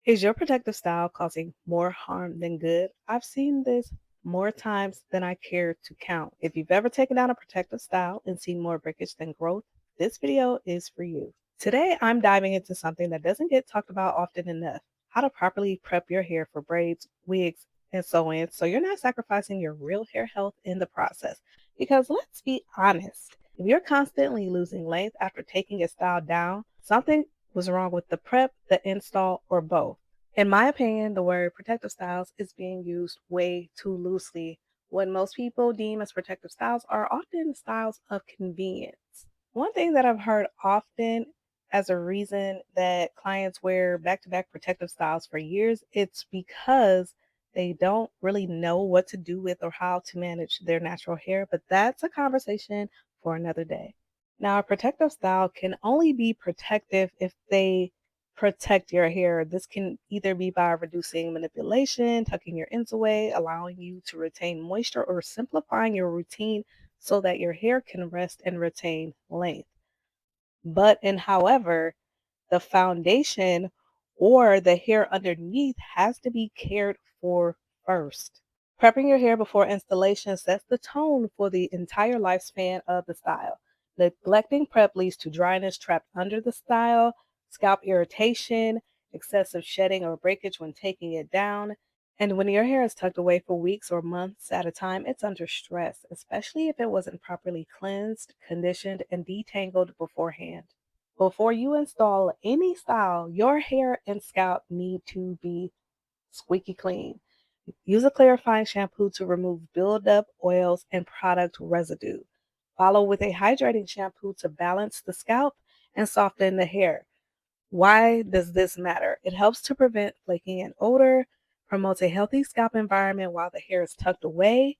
Is your protective style causing more harm than good? I've seen this more times than I care to count. If you've ever taken down a protective style and seen more breakage than growth, this video is for you. Today, I'm diving into something that doesn't get talked about often enough: how to properly prep your hair for braids, wigs, and so on, so you're not sacrificing your real hair health in the process. Because let's be honest, if you're constantly losing length after taking a style down, something was wrong with the prep, the install, or both. In my opinion, the word protective styles is being used way too loosely. What most people deem as protective styles are often styles of convenience. One thing that I've heard often as a reason that clients wear back to back protective styles for years, it's because they don't really know what to do with or how to manage their natural hair, but that's a conversation for another day. Now, a protective style can only be protective if they protect your hair. This can either be by reducing manipulation, tucking your ends away, allowing you to retain moisture, or simplifying your routine so that your hair can rest and retain length. But, and however, the foundation or the hair underneath has to be cared for first. Prepping your hair before installation sets the tone for the entire lifespan of the style. Neglecting prep leads to dryness trapped under the style, scalp irritation, excessive shedding or breakage when taking it down. And when your hair is tucked away for weeks or months at a time, it's under stress, especially if it wasn't properly cleansed, conditioned, and detangled beforehand. Before you install any style, your hair and scalp need to be squeaky clean. Use a clarifying shampoo to remove buildup, oils, and product residue. Follow with a hydrating shampoo to balance the scalp and soften the hair. Why does this matter? It helps to prevent flaking and odor, promotes a healthy scalp environment while the hair is tucked away,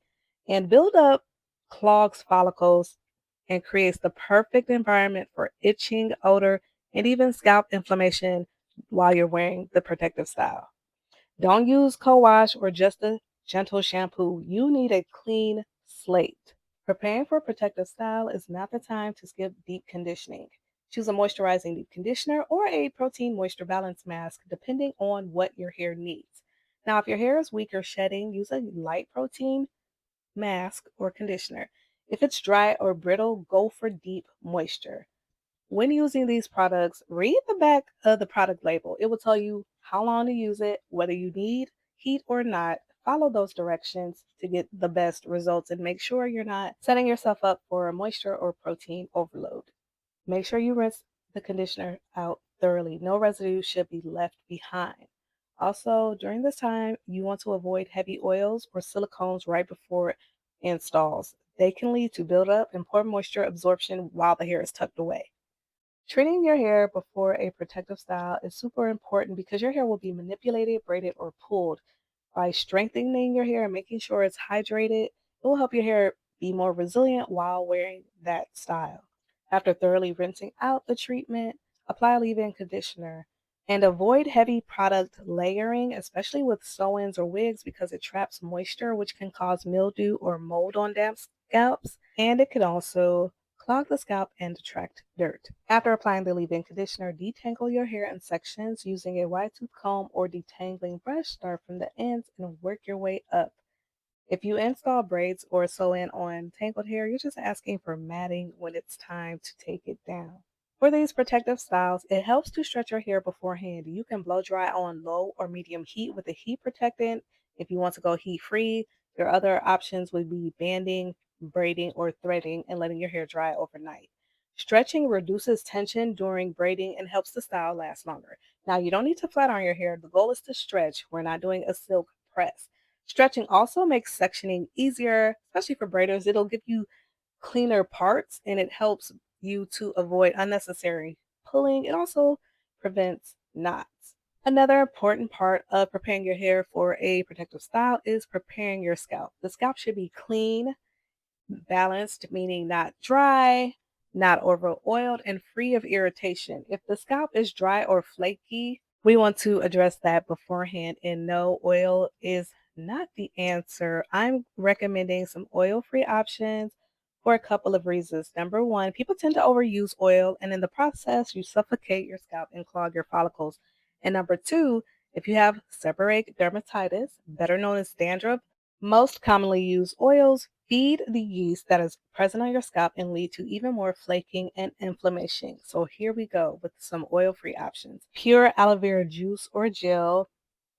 and buildup clogs follicles and creates the perfect environment for itching, odor, and even scalp inflammation while you're wearing the protective style. Don't use co-wash or just a gentle shampoo. You need a clean slate. Preparing for protective style is not the time to skip deep conditioning. Choose a moisturizing deep conditioner or a protein moisture balance mask, depending on what your hair needs. Now, if your hair is weak or shedding, use a light protein mask or conditioner. If it's dry or brittle, go for deep moisture. When using these products, read the back of the product label. It will tell you how long to use it, whether you need heat or not. Follow those directions to get the best results and make sure you're not setting yourself up for a moisture or protein overload. Make sure you rinse the conditioner out thoroughly. No residue should be left behind. Also, during this time, you want to avoid heavy oils or silicones right before installs. They can lead to buildup and poor moisture absorption while the hair is tucked away. Treating your hair before a protective style is super important because your hair will be manipulated, braided, or pulled. By strengthening your hair and making sure it's hydrated, it will help your hair be more resilient while wearing that style. After thoroughly rinsing out the treatment, apply a leave-in conditioner and avoid heavy product layering, especially with sew-ins or wigs, because it traps moisture, which can cause mildew or mold on damp scalps, and it can also clog the scalp and attract dirt. After applying the leave-in conditioner, detangle your hair in sections using a wide tooth comb or detangling brush. Start from the ends and work your way up. If you install braids or sew in on tangled hair, you're just asking for matting when it's time to take it down. For these protective styles, it helps to stretch your hair beforehand. You can blow dry on low or medium heat with a heat protectant. If you want to go heat free, your other options would be banding, braiding, or threading and letting your hair dry overnight. Stretching reduces tension during braiding and helps the style last longer. Now, you don't need to flat iron your hair. The goal is to stretch. We're not doing a silk press. Stretching also makes sectioning easier, especially for braiders. It'll give you cleaner parts and it helps you to avoid unnecessary pulling. It also prevents knots. Another important part of preparing your hair for a protective style is preparing your scalp. The scalp should be clean, balanced, meaning not dry, not over oiled, and free of irritation. If the scalp is dry or flaky, we want to address that beforehand. And no, oil is not the answer. I'm recommending some oil free options for a couple of reasons. Number one, people tend to overuse oil, and in the process, you suffocate your scalp and clog your follicles. And number two, If you have seborrheic dermatitis, better known as dandruff, most commonly used oils feed the yeast that is present on your scalp and lead to even more flaking and inflammation. So here we go with some oil-free options. Pure aloe vera juice or gel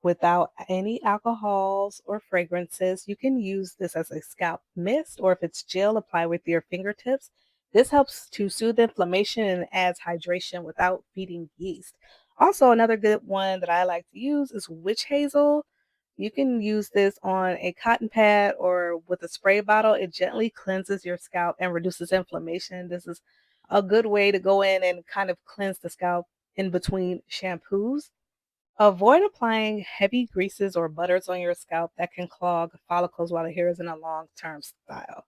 without any alcohols or fragrances. You can use this as a scalp mist, or if it's gel, apply with your fingertips. This helps to soothe inflammation and adds hydration without feeding yeast. Also, another good one that I like to use is witch hazel. You can use this on a cotton pad or with a spray bottle. It gently cleanses your scalp and reduces inflammation. This is a good way to go in and kind of cleanse the scalp in between shampoos. Avoid applying heavy greases or butters on your scalp that can clog follicles while the hair is in a long term style.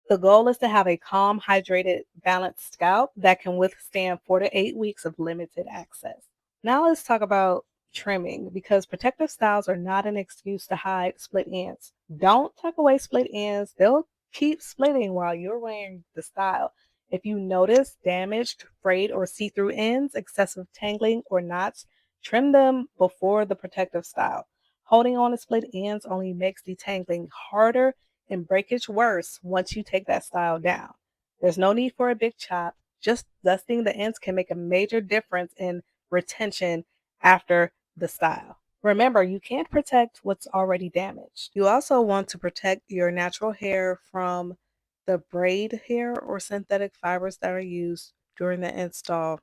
The goal is to have a calm, hydrated, balanced scalp that can withstand 4 to 8 weeks of limited access. Now let's talk about trimming because protective styles are not an excuse to hide split ends. Don't tuck away split ends, they'll keep splitting while you're wearing the style. If you notice damaged, frayed, or see through ends, excessive tangling, or knots, trim them before the protective style. Holding on to split ends only makes detangling harder and breakage worse once you take that style down. There's no need for a big chop. Just dusting the ends can make a major difference in retention after the style. Remember, you can't protect what's already damaged. You also want to protect your natural hair from the braid hair or synthetic fibers that are used during the install.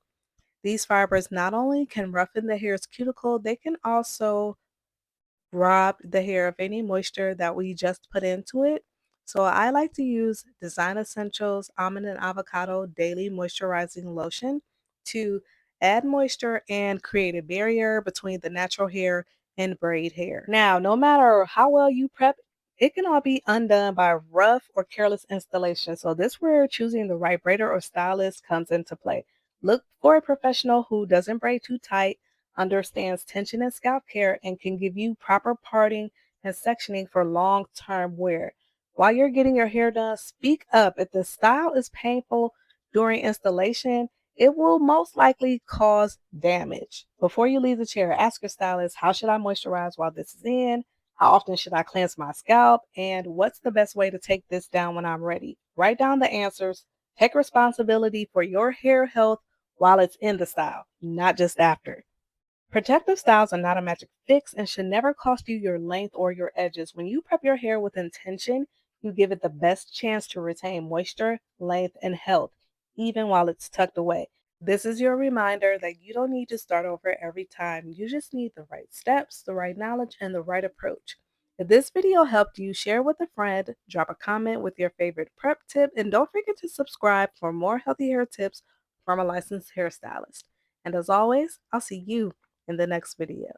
These fibers not only can roughen the hair's cuticle, they can also rob the hair of any moisture that we just put into it. So I like to use Design Essentials Almond and Avocado Daily Moisturizing Lotion to add moisture and create a barrier between the natural hair and braid hair. Now, no matter how well you prep, it can all be undone by rough or careless installation. So this where choosing the right braider or stylist comes into play. Look for a professional who doesn't braid too tight, understands tension and scalp care, and can give you proper parting and sectioning for long term wear. While you're getting your hair done, speak up. If the style is painful during installation, it will most likely cause damage. Before you leave the chair, ask your stylist, how should I moisturize while this is in? How often should I cleanse my scalp? And what's the best way to take this down when I'm ready? Write down the answers. Take responsibility for your hair health while it's in the style, not just after. Protective styles are not a magic fix and should never cost you your length or your edges. When you prep your hair with intention, you give it the best chance to retain moisture, length, and health, even while it's tucked away. This is your reminder that you don't need to start over every time. You just need the right steps, the right knowledge, and the right approach. If this video helped you, share with a friend, drop a comment with your favorite prep tip, and don't forget to subscribe for more healthy hair tips from a licensed hairstylist. And as always, I'll see you in the next video.